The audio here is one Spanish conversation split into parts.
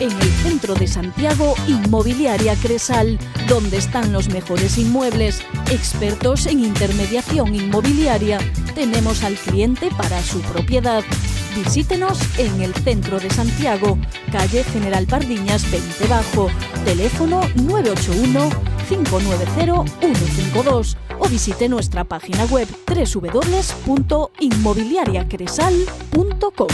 En el centro de Santiago, Inmobiliaria Cresal, donde están los mejores inmuebles, expertos en intermediación inmobiliaria. Tenemos al cliente para su propiedad. Visítenos en el centro de Santiago, calle General Pardiñas 20 Bajo, teléfono 981 590 152 o visite nuestra página web www.inmobiliariacresal.com.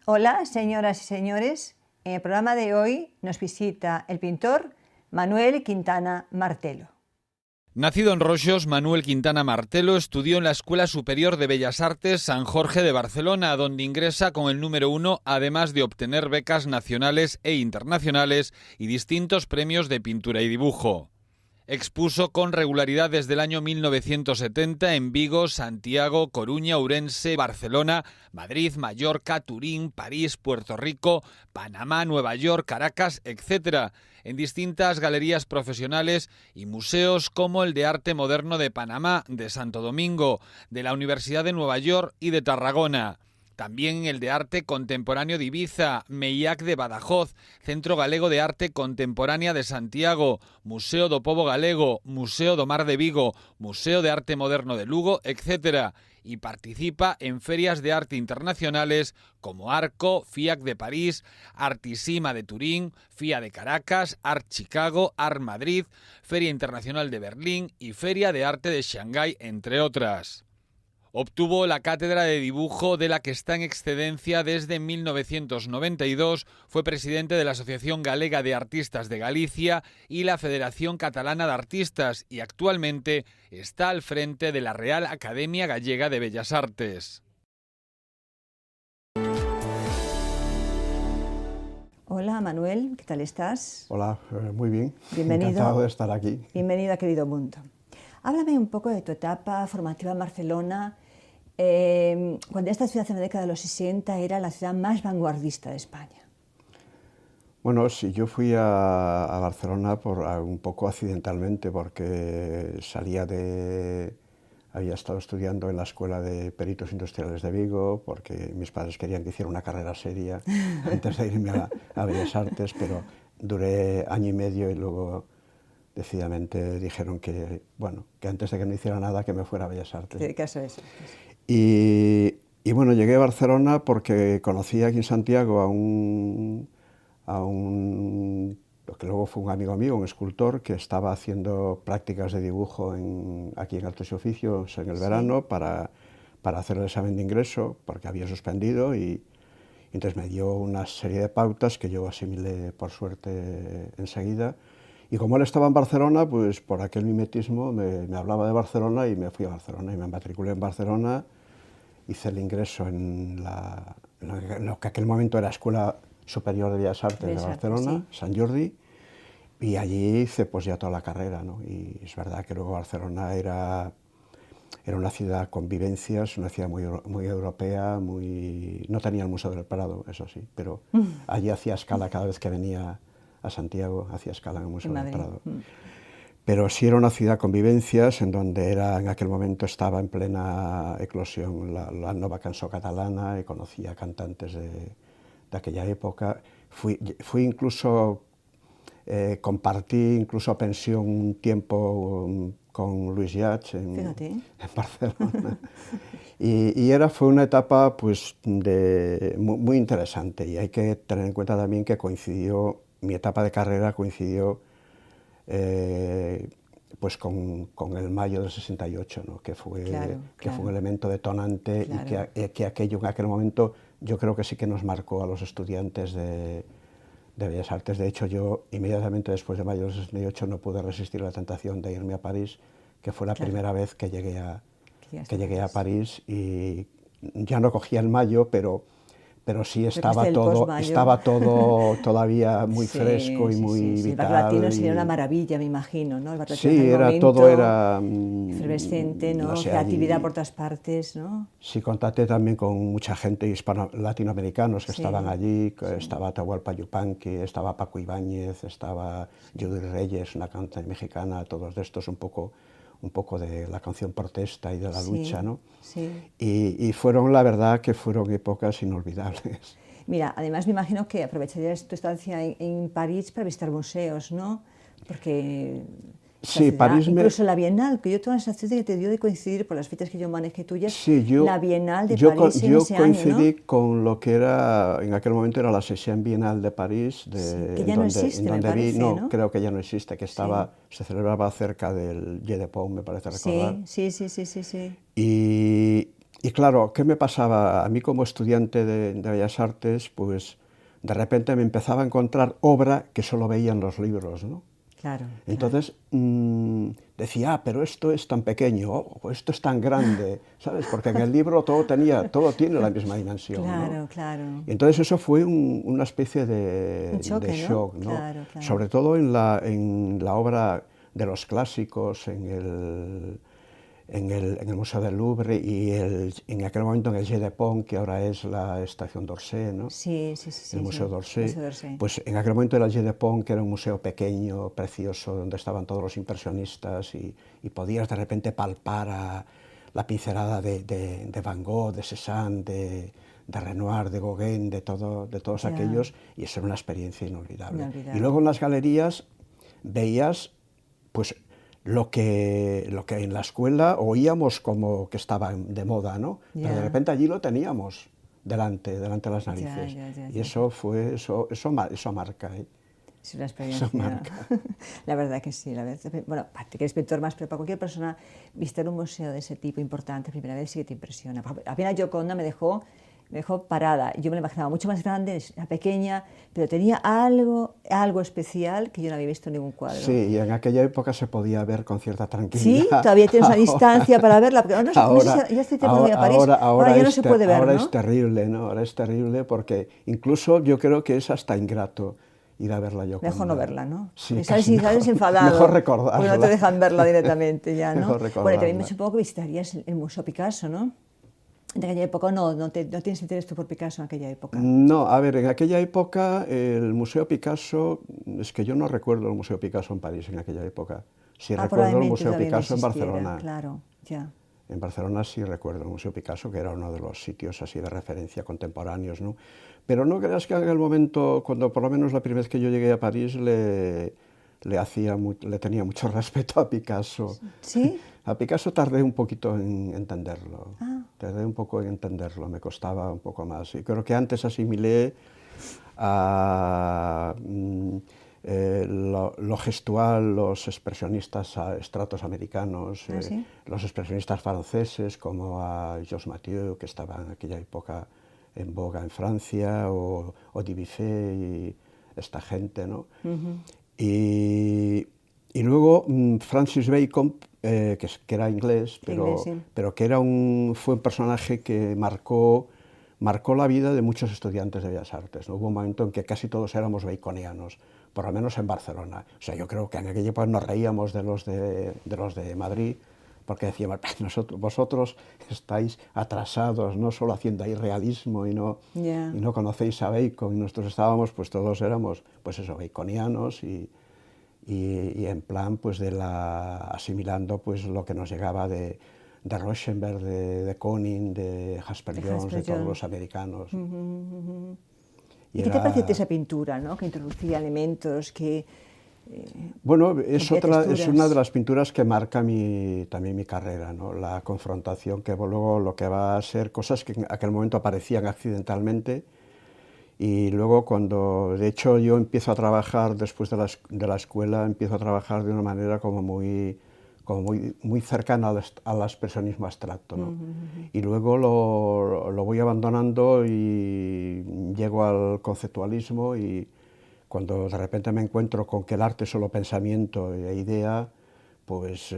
Hola, señoras y señores. En el programa de hoy nos visita el pintor Manuel Quintana Martelo. Nacido en Roxos, Manuel Quintana Martelo estudió en la Escuela Superior de Bellas Artes San Jorge de Barcelona, donde ingresa con el número 1, además de obtener becas nacionales e internacionales y distintos premios de pintura y dibujo. Expuso con regularidad desde el año 1970 en Vigo, Santiago, Coruña, Ourense, Barcelona, Madrid, Mallorca, Turín, París, Puerto Rico, Panamá, Nueva York, Caracas, etc., en distintas galerías profesionales y museos como el de Arte Moderno de Panamá, de Santo Domingo, de la Universidad de Nueva York y de Tarragona. También el de Arte Contemporáneo de Ibiza, MEIAC de Badajoz, Centro Galego de Arte Contemporánea de Santiago, Museo do Pobo Galego, Museo do Mar de Vigo, Museo de Arte Moderno de Lugo, etc. Y participa en ferias de arte internacionales como Arco, FIAC de París, Artisima de Turín, FIA de Caracas, Art Chicago, Art Madrid, Feria Internacional de Berlín y Feria de Arte de Shanghái, entre otras. Obtuvo la cátedra de dibujo de la que está en excedencia desde 1992, fue presidente de la Asociación Galega de Artistas de Galicia y la Federación Catalana de Artistas y actualmente está al frente de la Real Academia Gallega de Bellas Artes. Hola Manuel, ¿qué tal estás? Hola, muy bien. Bienvenido. Encantado de estar aquí. Bienvenido a Querido Mundo. Háblame un poco de tu etapa formativa en Barcelona, cuando esta ciudad en la década de los 60 era la ciudad más vanguardista de España. Bueno, sí, yo fui a Barcelona un poco accidentalmente porque había estado estudiando en la Escuela de Peritos Industriales de Vigo, porque mis padres querían que hiciera una carrera seria antes de irme a Bellas Artes, pero duré año y medio y luego decididamente dijeron que, bueno, que antes de que no hiciera nada, que me fuera a Bellas Artes. ¿Qué caso es? Y bueno, llegué a Barcelona porque conocí aquí en Santiago lo que luego fue un amigo mío, un escultor, que estaba haciendo prácticas de dibujo aquí en Artes y Oficios en el verano para hacer el examen de ingreso, porque había suspendido, y entonces me dio una serie de pautas que yo asimilé, por suerte, enseguida. Y como él estaba en Barcelona, pues por aquel mimetismo me hablaba de Barcelona y me fui a Barcelona y me matriculé en Barcelona. Hice el ingreso en lo que aquel momento era Escuela Superior de Bellas Artes de Barcelona, sí. Sant Jordi, y allí hice pues ya toda la carrera, ¿no? Y es verdad que luego Barcelona era una ciudad con vivencias, una ciudad muy europea, no tenía el Museo del Prado, eso sí, pero allí hacía escala cada vez que venía a Santiago, hacía escala en el Museo del Prado. Pero sí era una ciudad con vivencias, en donde en aquel momento estaba en plena eclosión la nova cançó catalana, y conocía cantantes de aquella época. Fui incluso, compartí incluso pensión un tiempo con Luis Llach en Barcelona. Fue una etapa pues, muy interesante, y hay que tener en cuenta también que mi etapa de carrera coincidió pues con el mayo del 68, ¿no? que fue un elemento detonante, y que aquello en aquel momento yo creo que sí que nos marcó a los estudiantes de de Bellas Artes. De hecho, yo inmediatamente después de mayo del 68 no pude resistir la tentación de irme a París, que fue la primera vez que llegué a París, y ya no cogía el mayo, pero sí estaba todo todavía muy fresco y muy vital. El bar latino sería una maravilla, me imagino, ¿no? El bar latino sí, todo era efervescente, ¿no? No sé, creatividad por todas partes, ¿no? Sí, contacté también con mucha gente latinoamericanos que estaban allí, estaba Atahualpa Yupanqui, estaba Paco Ibáñez, estaba Judy Reyes, una cantante mexicana, todos estos un poco de la canción protesta y de la lucha, ¿no? Sí. Y fueron, la verdad, que fueron épocas inolvidables. Mira, además me imagino que aprovecharías tu estancia en París para visitar museos, ¿no? Porque sí, París incluso la Bienal, que yo tengo la sensación de que te dio de coincidir por las fechas que yo manejé tuyas, sí, la Bienal de París en ese año, ¿no? Yo coincidí con lo que era, en aquel momento era la sesión Bienal de París, que ya no existe, me parece, ¿no? Creo que ya no existe, que se celebraba cerca del Quai de Pont, me parece recordar. Sí. Y claro, ¿qué me pasaba? A mí como estudiante de Bellas Artes, pues de repente me empezaba a encontrar obra que solo veía en los libros, ¿no? Claro. Entonces decía, pero esto es tan pequeño, esto es tan grande, ¿sabes? Porque en el libro todo tiene la misma dimensión. Claro. Y entonces eso fue una especie de shock, ¿no? Claro. Sobre todo en la obra de los clásicos, en el Museo del Louvre y en aquel momento en el Quai de Pont, que ahora es la estación d'Orsay, ¿no? Sí. El Museo d'Orsay. Pues en aquel momento era el Quai de Pont, que era un museo pequeño, precioso, donde estaban todos los impresionistas y podías de repente palpar la pincelada de Van Gogh, de Cézanne, de Renoir, de Gauguin, de todos aquellos, y eso era una experiencia inolvidable. Y luego en las galerías veías, pues, lo que en la escuela oíamos como que estaba de moda, ¿no? Pero de repente allí lo teníamos delante de las narices. Y eso marca, ¿eh? Es una experiencia. Eso marca. La verdad que sí. Bueno, aparte que eres pintor más, pero para cualquier persona visitar un museo de ese tipo importante, primera vez sí que te impresiona. Apenas Gioconda me dejó parada. Yo me la imaginaba mucho más grande, era pequeña, pero tenía algo especial que yo no había visto en ningún cuadro. Sí, y en aquella época se podía ver con cierta tranquilidad. Sí, todavía tienes una distancia para verla, porque ya estoy tiempo de París, ahora ya no se puede ver, ahora ¿no? Es terrible, ¿no? Ahora es terrible porque incluso yo creo que es hasta ingrato ir a verla yo. Mejor no verla, ¿no? Sí, sales enfadado. Mejor recordarla. Porque no te dejan verla directamente ya, ¿no? Mejor recordarla. Bueno, también me supongo que visitarías el Museo Picasso, ¿no? En aquella época no tienes interés tú por Picasso en aquella época. No, a ver, en aquella época el Museo Picasso, es que yo no recuerdo el Museo Picasso en París en aquella época. Sí recuerdo el Museo Picasso en Barcelona. Claro, ya. En Barcelona sí recuerdo el Museo Picasso, que era uno de los sitios así de referencia contemporáneos, ¿no? Pero no creas que en aquel momento, cuando por lo menos la primera vez que yo llegué a París, le tenía mucho respeto a Picasso. ¿Sí? A Picasso tardé un poquito en entenderlo. Tardé un poco en entenderlo, me costaba un poco más. Y creo que antes asimilé lo gestual, los expresionistas estratos americanos, ¿sí? los expresionistas franceses, como a Georges Mathieu, que estaba en aquella época en boga en Francia, o Dubuffet y esta gente, ¿no? Y luego Francis Bacon, que era inglés, pero que fue un personaje que marcó la vida de muchos estudiantes de Bellas Artes, ¿no? Hubo un momento en que casi todos éramos baconianos, por lo menos en Barcelona. O sea, yo creo que en aquella época nos reíamos de los de Madrid, porque decíamos, vosotros estáis atrasados, no solo haciendo ahí realismo y no conocéis a Bacon, y nosotros estábamos, pues todos éramos, pues eso, baconianos y en plan, pues asimilando pues lo que nos llegaba de Rauschenberg, de Koning, de Jasper Johns, de todos los americanos. ¿Y qué te pareció esa pintura, ¿no? Que introducía elementos que... Bueno, es una de las pinturas que marca también mi carrera, ¿no? La confrontación, que luego lo que va a ser cosas que en aquel momento aparecían accidentalmente, y luego de hecho yo empiezo a trabajar después de la escuela, empiezo a trabajar de una manera como muy cercana al expresionismo abstracto, ¿no? Y luego lo voy abandonando y llego al conceptualismo, y Cuando de repente me encuentro con que el arte es solo pensamiento e idea, pues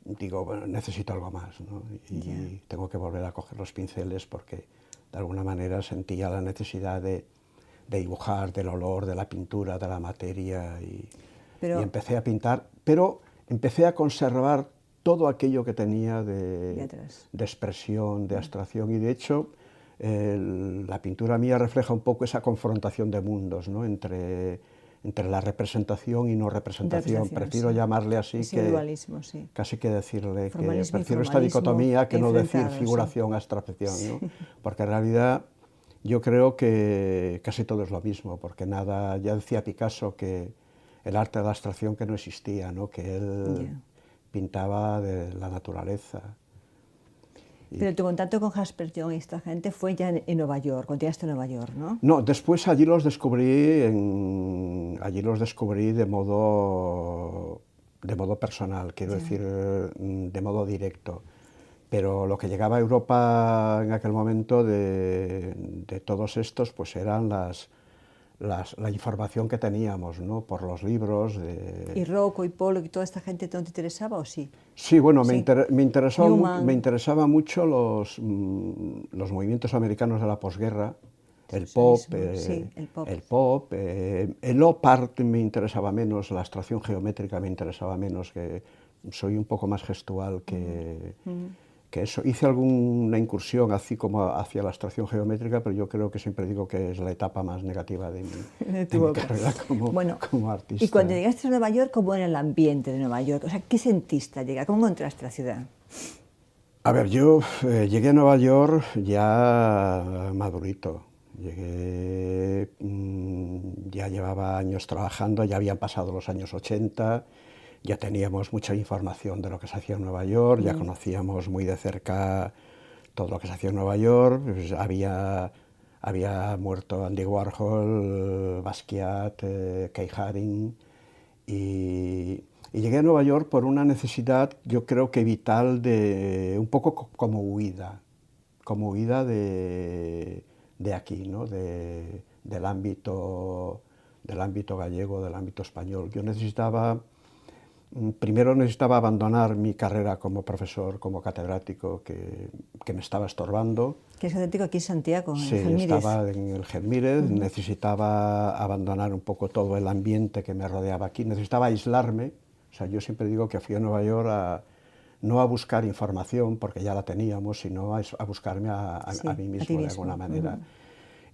digo, bueno, necesito algo más, ¿no? Y tengo que volver a coger los pinceles porque de alguna manera sentía la necesidad de dibujar, del olor, de la pintura, de la materia, y empecé a pintar, pero empecé a conservar todo aquello que tenía de expresión, de abstracción, y de hecho la pintura mía refleja un poco esa confrontación de mundos, ¿no? entre la representación y no representación. Prefiero llamarle así, casi que decirle que prefiero esta dicotomía que no decir figuración, abstracción, ¿no? Porque en realidad yo creo que casi todo es lo mismo, porque nada, ya decía Picasso que el arte de la abstracción que no existía, ¿no? Que él pintaba de la naturaleza. Pero tu contacto con Jasper John y esta gente fue ya en Nueva York, cuando llegaste a Nueva York, ¿no? No, después allí los descubrí de modo personal, quiero decir, de modo directo. Pero lo que llegaba a Europa en aquel momento de todos estos, pues eran la información que teníamos, ¿no? Por los libros. ¿Y Rocco y Pollock y toda esta gente no te interesaba o sí? Sí, bueno, sí. Me interesaba mucho los movimientos americanos de la posguerra, el pop, el op art me interesaba menos, la abstracción geométrica me interesaba menos, que soy un poco más gestual que eso. Hice alguna incursión así como hacia la abstracción geométrica, pero yo creo que siempre digo que es la etapa más negativa de mi carrera como artista. Y cuando llegaste a Nueva York, ¿cómo era el ambiente de Nueva York? O sea, ¿qué sentiste al llegar? ¿Cómo encontraste la ciudad? A ver, yo llegué a Nueva York ya madurito. Llegué, ya llevaba años trabajando, ya habían pasado los años 80, ya teníamos mucha información de lo que se hacía en Nueva York, ya conocíamos muy de cerca todo lo que se hacía en Nueva York. Pues había muerto Andy Warhol, Basquiat, Kay Haring, y llegué a Nueva York por una necesidad, yo creo que vital, de un poco como huida de aquí, ¿no? del ámbito gallego, del ámbito español. Yo primero necesitaba abandonar mi carrera como profesor, como catedrático, que me estaba estorbando. ¿Qué es catedrático aquí en Santiago? Sí, estaba en el Gelmírez, necesitaba abandonar un poco todo el ambiente que me rodeaba aquí, necesitaba aislarme. O sea, yo siempre digo que fui a Nueva York no a buscar información, porque ya la teníamos, sino a buscarme a mí mismo de alguna manera.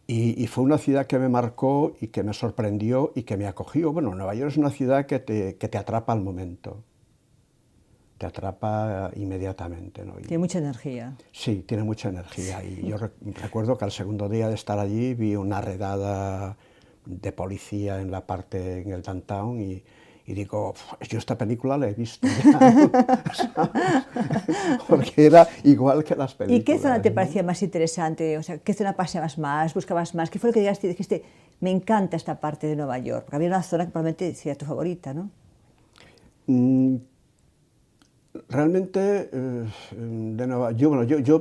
Y fue una ciudad que me marcó y que me sorprendió y que me acogió. Bueno, Nueva York es una ciudad que te atrapa al momento, te atrapa inmediatamente, ¿no? Tiene mucha energía. Sí, tiene mucha energía. Y yo recuerdo que al segundo día de estar allí vi una redada de policía en el downtown y digo, yo esta película la he visto ya, porque era igual que las películas. ¿Y qué zona te parecía más interesante? O sea, ¿qué zona paseabas más, buscabas más? ¿Qué fue lo que llegaste y dijiste, me encanta esta parte de Nueva York? Porque había una zona que probablemente sería tu favorita, ¿no? Realmente,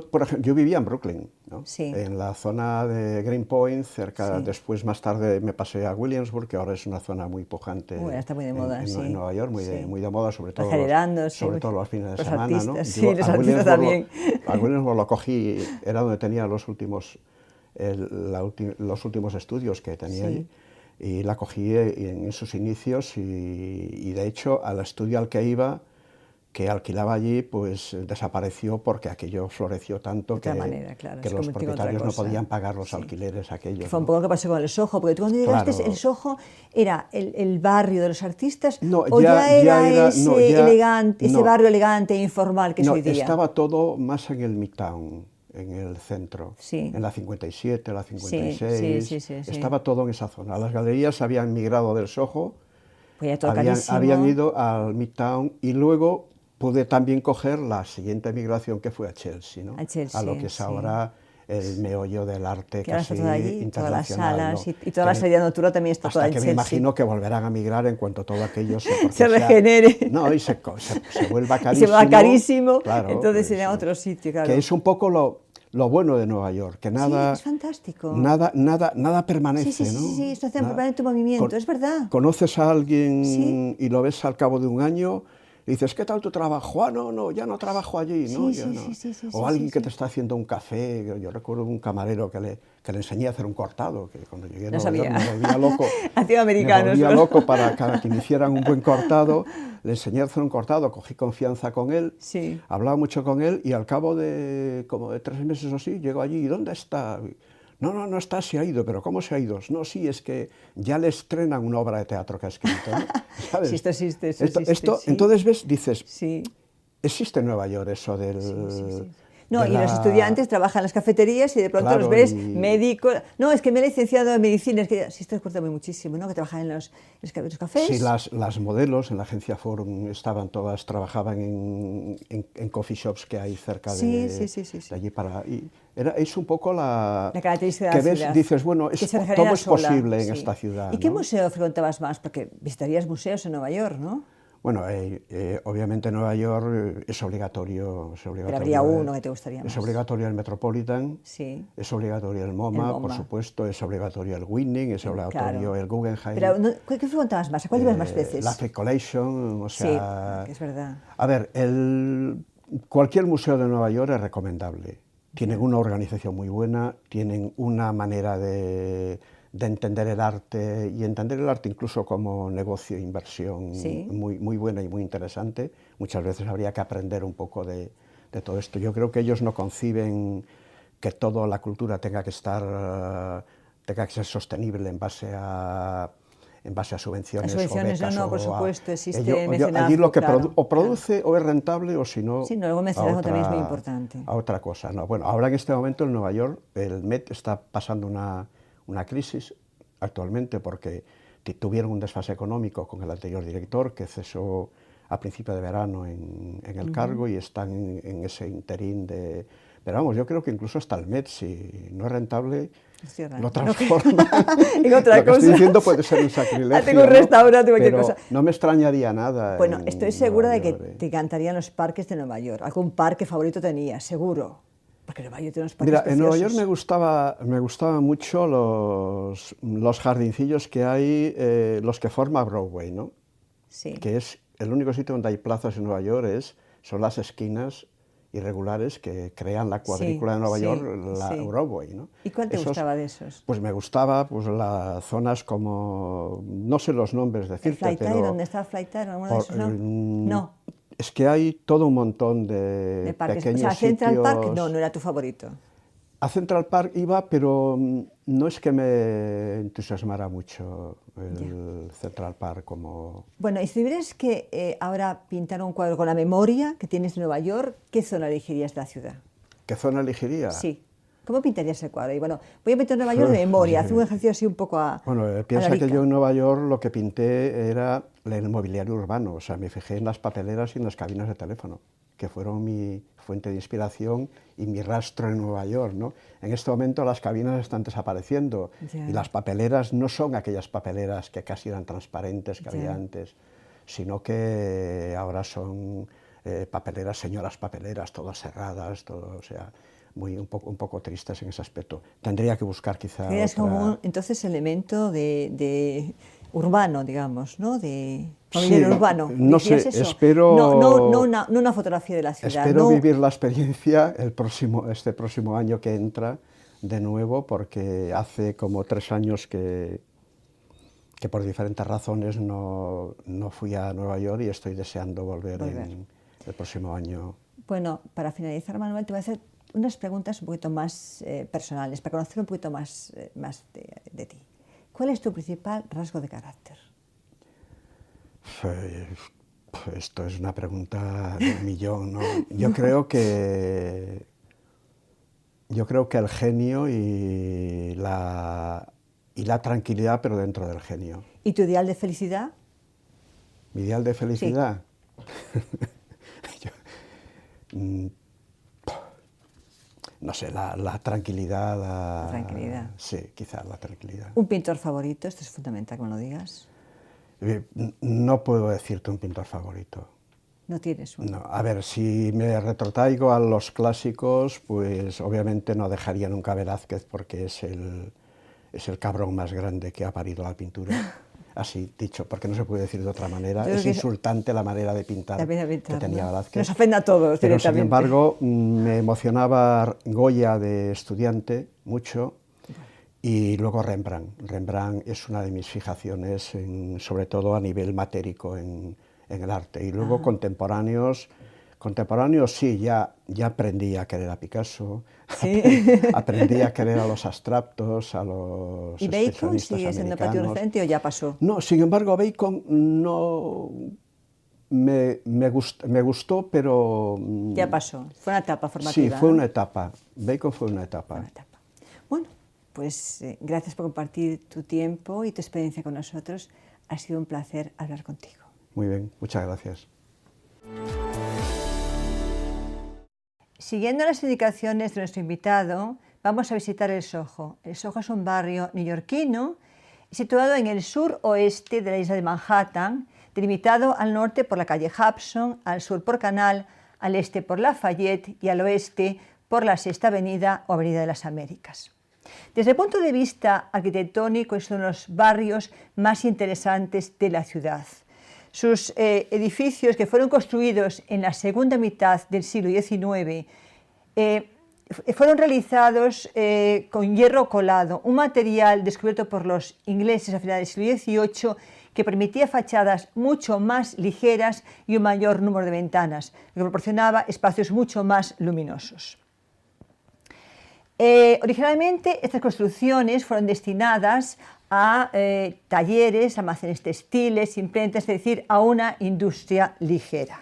por ejemplo, yo vivía en Brooklyn, ¿no? Sí. En la zona de Greenpoint, cerca. Después, más tarde, me pasé a Williamsburg, que ahora es una zona muy pujante. Está muy de moda, en Nueva York, muy de moda, sobre todo los fines de semana, ¿no? Sí, los artistas también. A Williamsburg lo cogí, era donde tenía los últimos estudios que tenía ahí, y la cogí en sus inicios, y de hecho, al estudio al que iba, que alquilaba allí, pues desapareció porque aquello floreció tanto que los propietarios no podían pagar los alquileres aquellos. Fue un poco lo que pasó con el Soho, porque tú cuando llegaste, el Soho era el barrio de los artistas, o ya era ese barrio elegante e informal que es hoy día. No, estaba todo más en el Midtown, en el centro, en la 57, la 56, estaba todo en esa zona. Las galerías habían migrado del Soho, pues habían ido al Midtown, y luego pude también coger la siguiente migración, que fue a Chelsea, ¿no? A lo que es ahora el meollo del arte casi internacional. Todas las salas, ¿no? y toda la salida nocturna también está toda en Chelsea. Hasta que me imagino que volverán a migrar en cuanto todo aquello se regenere. No, y se vuelva carísimo. Y se vuelva carísimo, claro, entonces irá a otro sitio, claro. Que es un poco lo lo bueno de Nueva York, que nada, sí, es fantástico. nada permanece, sí, ¿no? Sí, esto hace un permanente movimiento, es verdad. Conoces a alguien Sí. y lo ves al cabo de un año y dices, ¿qué tal tu trabajo? Ah, no, ya no trabajo allí, ¿no? Sí, Ya sí, no. sí, O alguien que sí. te está haciendo un café. Yo recuerdo un camarero que le enseñé a hacer un cortado, que cuando llegué a No Nueva York sabía. me volvía loco. Hacía americanos, Me volvía ¿no? loco para que me hicieran un buen cortado. Le enseñé a hacer un cortado, cogí confianza con él, Sí. hablaba mucho con él y al cabo de como de 3 meses o así, llego allí, ¿y dónde está? No está, se ha ido, pero ¿cómo se ha ido? No, sí, es que ya le estrenan una obra de teatro que ha escrito, ¿no? ¿Sabes? Sí, esto existe, existe, sí. Entonces ves, dices, Sí. existe en Nueva York eso del... Sí. No, y los estudiantes trabajan en las cafeterías y de pronto Claro, los ves y- médicos. No, es que me he licenciado en medicina, es que sí, esto cuesta muy muchísimo, ¿no? Que trabajan en los cafés. Sí, las modelos en la agencia Forum estaban todas, trabajaban en coffee shops que hay cerca Sí. de allí para... Y es un poco la característica de que la ves, ciudad. dices, bueno, Que se regenera todo es sola, posible en sí. esta ciudad. ¿Y qué ¿no? museo frecuentabas más? Porque visitarías museos en Nueva York, ¿no? Bueno, obviamente en Nueva York es obligatorio. Pero habría uno que te gustaría más. Es obligatorio el Metropolitan, Sí. es obligatorio el MoMA, por MoMA. supuesto, es obligatorio el Winning, es obligatorio Claro. el Guggenheim. Pero, ¿qué frecuentabas más? ¿A cuál ibas más veces? La Frick Collection, o sea... Sí, es verdad. A ver, cualquier museo de Nueva York es recomendable. Tienen una organización muy buena, tienen una manera de entender el arte y entender el arte incluso como negocio e inversión Sí. muy buena y muy interesante. Muchas veces habría que aprender un poco de todo esto. Yo creo que ellos no conciben que toda la cultura tenga que ser sostenible en base a subvenciones. Las subvenciones, o becas, no, por o supuesto, existe mecenazgo, allí lo que claro, o produce o es rentable o si no... Sí, no, luego mecenazgo también es muy importante. A otra cosa. No, bueno, ahora en este momento en Nueva York el Met está pasando una crisis actualmente porque tuvieron un desfase económico con el anterior director que cesó a principio de verano en el cargo y están en ese interín de... Pero vamos, yo creo que incluso hasta el Met, si no es rentable, lo transforma en otra lo que cosa. estoy diciendo puede ser un sacrilegio. Tengo un restaurante, cualquier pero cosa. no me extrañaría nada. Bueno, estoy segura de que Nueva York, te encantarían los parques de Nueva York. Algún parque favorito tenías, seguro. Porque Nueva York tiene unos parques Mira, preciosos. en Nueva York me gustaban mucho los jardincillos que hay, los que forma Broadway, ¿no? Sí. Que es el único sitio donde hay plazas en Nueva York, son las esquinas irregulares que crean la cuadrícula de Nueva York, la Broadway, ¿no? ¿Y cuál te gustaba de esos? Pues me gustaba las zonas como, no sé los nombres decirte, ¿El Flytime? ¿Dónde está el Flytime? ¿Alguno de esos no? No. Es que hay todo un montón de parques. pequeños o sea, Central sitios. Park no era tu favorito. A Central Park iba, pero no es que me entusiasmara mucho el Central Park como... Bueno, y si tuvieras que ahora pintar un cuadro con la memoria que tienes de Nueva York, ¿qué zona elegirías de la ciudad? ¿Qué zona elegiría? Sí. ¿Cómo pintarías el cuadro? Y bueno, voy a pintar Nueva York de memoria, haz un ejercicio así un poco a... Bueno, piensa que yo en Nueva York lo que pinté era el mobiliario urbano, o sea, me fijé en las papeleras y en las cabinas de teléfono, que fueron mi fuente de inspiración y mi rastro en Nueva York, ¿no? En este momento las cabinas están desapareciendo y las papeleras no son aquellas papeleras que casi eran transparentes que había antes, sino que ahora son papeleras, señoras papeleras, todas cerradas, todo, o sea, un poco tristes en ese aspecto. Tendría que buscar quizá Es como entonces elemento de urbano, digamos, ¿no? De mobiliario urbano. No sé, eso? espero... No una fotografía de la ciudad. Espero vivir la experiencia este próximo año que entra de nuevo, porque hace como 3 años que por diferentes razones no fui a Nueva York y estoy deseando volver. El próximo año. Bueno, para finalizar, Manuel, te voy a hacer unas preguntas un poquito más personales, para conocer un poquito más de ti. ¿Cuál es tu principal rasgo de carácter? Esto es una pregunta del millón, ¿no? Yo creo que el genio y la tranquilidad, pero dentro del genio. ¿Y tu ideal de felicidad? ¿Mi ideal de felicidad? Sí. No sé, la tranquilidad. La tranquilidad. Sí, quizás la tranquilidad. ¿Un pintor favorito? Esto es fundamental que me lo digas. No puedo decirte un pintor favorito. No tienes uno. No, a ver, si me retrotraigo a los clásicos, pues obviamente no dejaría nunca a Velázquez porque es el cabrón más grande que ha parido la pintura. Así dicho, porque no se puede decir de otra manera. Es insultante la manera de pintar que tenía Velázquez. Nos ofende a todos Pero, directamente. sin embargo, me emocionaba Goya de estudiante mucho, y luego Rembrandt. Rembrandt es una de mis fijaciones, sobre todo a nivel matérico en el arte. Y luego contemporáneos sí, ya aprendí a querer a Picasso, ¿Sí? aprendí a querer a los abstractos, a los ¿Y Bacon expresionistas sigue siendo americanos. patio inocente o ya pasó? No, sin embargo, Bacon no me gustó, pero... Ya pasó, fue una etapa formativa. Sí, fue una etapa. Bacon fue una etapa. Bueno, pues gracias por compartir tu tiempo y tu experiencia con nosotros. Ha sido un placer hablar contigo. Muy bien, muchas gracias. Siguiendo las indicaciones de nuestro invitado, vamos a visitar el Soho. El Soho es un barrio neoyorquino situado en el suroeste de la isla de Manhattan, delimitado al norte por la calle Hudson, al sur por Canal, al este por Lafayette y al oeste por la Sexta Avenida o Avenida de las Américas. Desde el punto de vista arquitectónico, es uno de los barrios más interesantes de la ciudad. Sus edificios, que fueron construidos en la segunda mitad del siglo XIX, fueron realizados con hierro colado, un material descubierto por los ingleses a finales del siglo XVIII que permitía fachadas mucho más ligeras y un mayor número de ventanas, que proporcionaba espacios mucho más luminosos. Originalmente estas construcciones fueron destinadas a talleres, almacenes textiles, imprentas, es decir, a una industria ligera.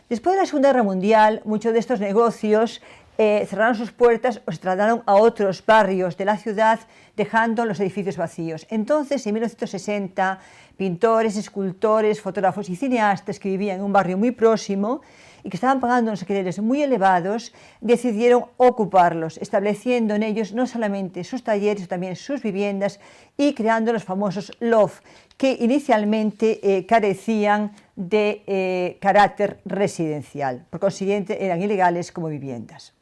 Después de la Segunda Guerra Mundial, muchos de estos negocios cerraron sus puertas o se trasladaron a otros barrios de la ciudad, dejando los edificios vacíos. Entonces, en 1960, pintores, escultores, fotógrafos y cineastas que vivían en un barrio muy próximo y que estaban pagando unos alquileres muy elevados, decidieron ocuparlos, estableciendo en ellos no solamente sus talleres, sino también sus viviendas y creando los famosos loft, que inicialmente carecían de carácter residencial. Por consiguiente, eran ilegales como viviendas.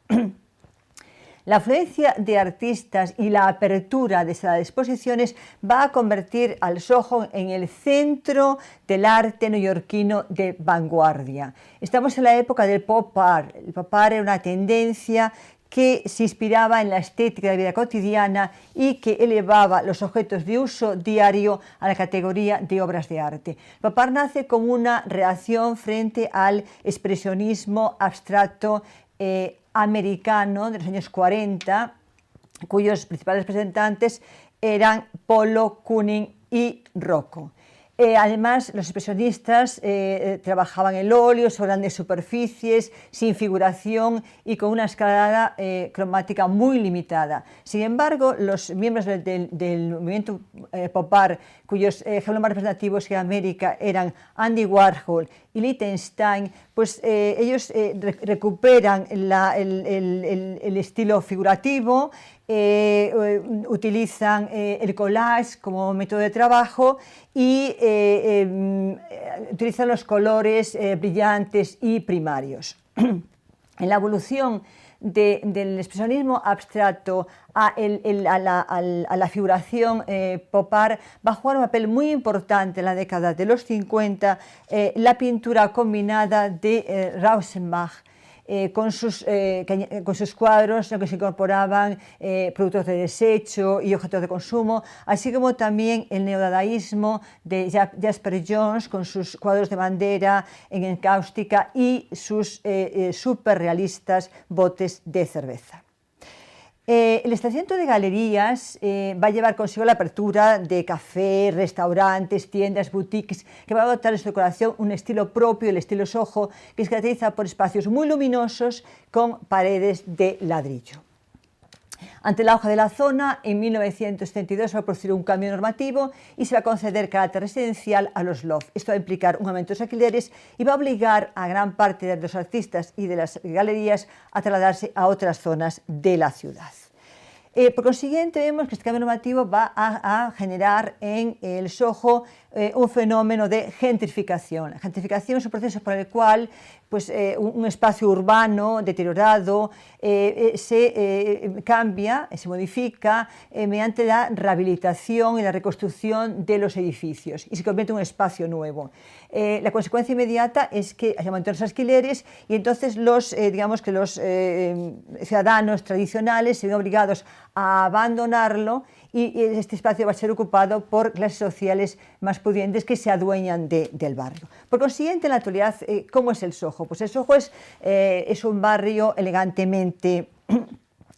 La afluencia de artistas y la apertura de estas exposiciones va a convertir al Soho en el centro del arte neoyorquino de vanguardia. Estamos en la época del pop art. El pop art era una tendencia que se inspiraba en la estética de la vida cotidiana y que elevaba los objetos de uso diario a la categoría de obras de arte. El pop art nace como una reacción frente al expresionismo abstracto americano de los años 40, cuyos principales representantes eran Pollock, Kooning y Rocco. Además, los expresionistas trabajaban el óleo sobre grandes superficies, sin figuración y con una escala cromática muy limitada. Sin embargo, los miembros del movimiento pop art, cuyos ejemplos más representativos en América eran Andy Warhol y Lichtenstein, pues ellos recuperan el estilo figurativo, utilizan el collage como método de trabajo y utilizan los colores brillantes y primarios. En la evolución del expresionismo abstracto a la figuración pop art va a jugar un papel muy importante en la década de los 50 la pintura combinada de Rauschenbach, con sus cuadros en los que se incorporaban productos de desecho y objetos de consumo, así como también el neodadaísmo de Jasper Johns con sus cuadros de bandera en encáustica y sus superrealistas botes de cerveza. El establecimiento de galerías va a llevar consigo la apertura de cafés, restaurantes, tiendas, boutiques, que va a adoptar en su decoración un estilo propio, el estilo Soho, que se caracteriza por espacios muy luminosos con paredes de ladrillo. Ante el auge de la zona, en 1972 se va a producir un cambio normativo y se va a conceder carácter residencial a los loft. Esto va a implicar un aumento de los alquileres y va a obligar a gran parte de los artistas y de las galerías a trasladarse a otras zonas de la ciudad. Por consiguiente, vemos que este cambio normativo va a generar en el Soho un fenómeno de gentrificación. La gentrificación es un proceso por el cual pues, un espacio urbano deteriorado se cambia, se modifica mediante la rehabilitación y la reconstrucción de los edificios y se convierte en un espacio nuevo. La consecuencia inmediata es que hay aumento de los alquileres y entonces los ciudadanos tradicionales se ven obligados a abandonarlo y este espacio va a ser ocupado por clases sociales más pudientes que se adueñan del barrio. Por consiguiente, en la actualidad, ¿cómo es el Soho? Pues el Soho es un barrio elegantemente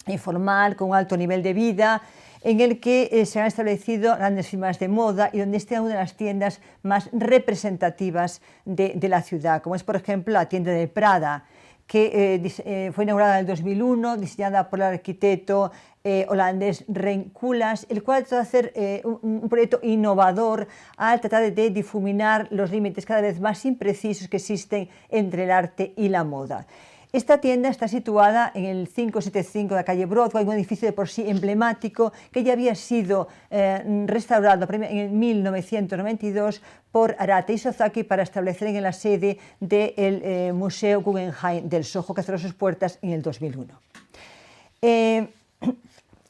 informal, con un alto nivel de vida, en el que se han establecido grandes firmas de moda y donde está una de las tiendas más representativas de la ciudad, como es, por ejemplo, la tienda de Prada, que fue inaugurada en el 2001, diseñada por el arquitecto holandés Rein Koolhaas, el cual trata de hacer un proyecto innovador al tratar de difuminar los límites cada vez más imprecisos que existen entre el arte y la moda. Esta tienda está situada en el 575 de la calle Broadway, un edificio de por sí emblemático que ya había sido restaurado en 1992 por Arata Isozaki para establecer en la sede del Museo Guggenheim del Soho, que cerró sus puertas en el 2001.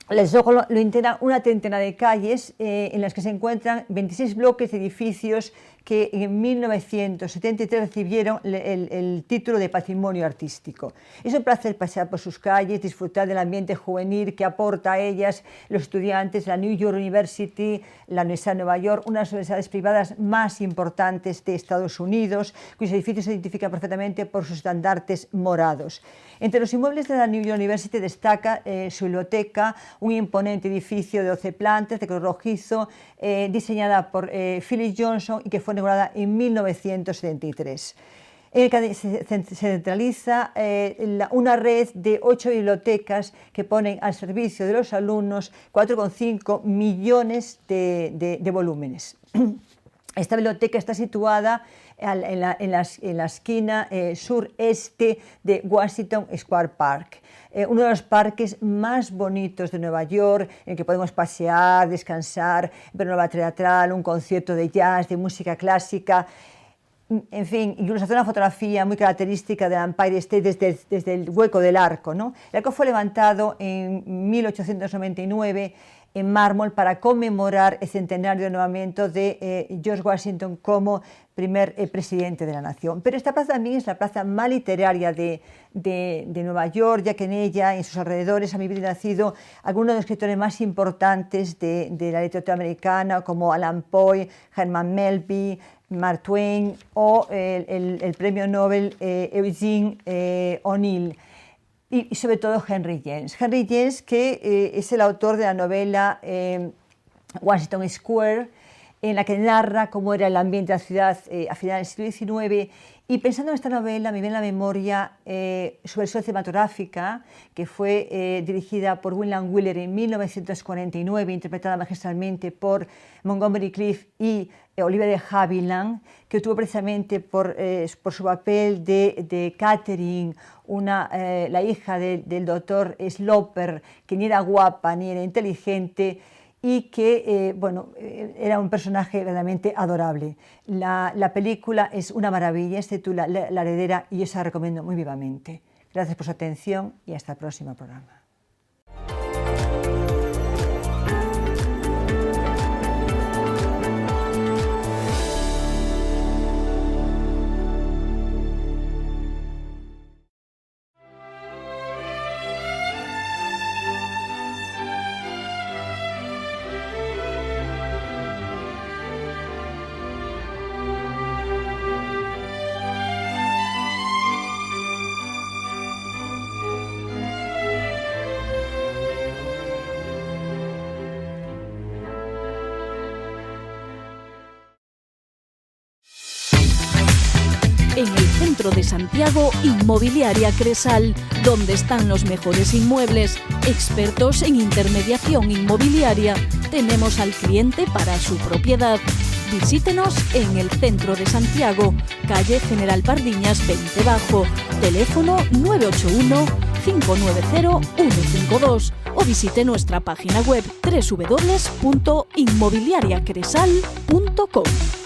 El Soho lo integra una treintena de calles en las que se encuentran 26 bloques de edificios que en 1973 recibieron el título de Patrimonio Artístico. Es un placer pasear por sus calles, disfrutar del ambiente juvenil que aporta a ellas los estudiantes de la New York University, la Universidad de Nueva York, una de las universidades privadas más importantes de Estados Unidos, cuyos edificios se identifican perfectamente por sus estandartes morados. Entre los inmuebles de la New York University destaca su biblioteca, un imponente edificio de 12 plantas de color rojizo, diseñada por Philip Johnson y que fue inaugurada en 1973. En el que se centraliza una red de 8 bibliotecas que ponen al servicio de los alumnos 4,5 millones de volúmenes. Esta biblioteca está situada en la esquina sureste de Washington Square Park, uno de los parques más bonitos de Nueva York, en el que podemos pasear, descansar, ver una obra teatral, un concierto de jazz, de música clásica. En fin, incluso hacer una fotografía muy característica del Empire State desde el hueco del arco, ¿no? El arco fue levantado en 1899 en mármol para conmemorar el centenario de nombramiento de George Washington como primer presidente de la nación. Pero esta plaza también es la plaza más literaria de Nueva York, ya que en ella, en sus alrededores, han vivido y nacido algunos de los escritores más importantes de la literatura americana, como Alan Poe, Herman Melville, Mark Twain o el premio Nobel Eugene O'Neill. Y sobre todo Henry James. Henry James, que es el autor de la novela Washington Square, en la que narra cómo era el ambiente de la ciudad a finales del siglo XIX. Y pensando en esta novela, me viene a la memoria su versión cinematográfica, que fue dirigida por William Wyler en 1949, interpretada magistralmente por Montgomery Clift y Olivia de Havilland, que obtuvo precisamente por su papel de Catherine, la hija del doctor Sloper, que ni era guapa ni era inteligente, y que era un personaje realmente adorable. La película es una maravilla, se titula La heredera y yo se la recomiendo muy vivamente. Gracias por su atención y hasta el próximo programa. En el centro de Santiago, Inmobiliaria Cresal, donde están los mejores inmuebles, expertos en intermediación inmobiliaria. Tenemos al cliente para su propiedad. Visítenos en el centro de Santiago, calle General Pardiñas 20 Bajo, teléfono 981 590-152 o visite nuestra página web www.inmobiliariacresal.com.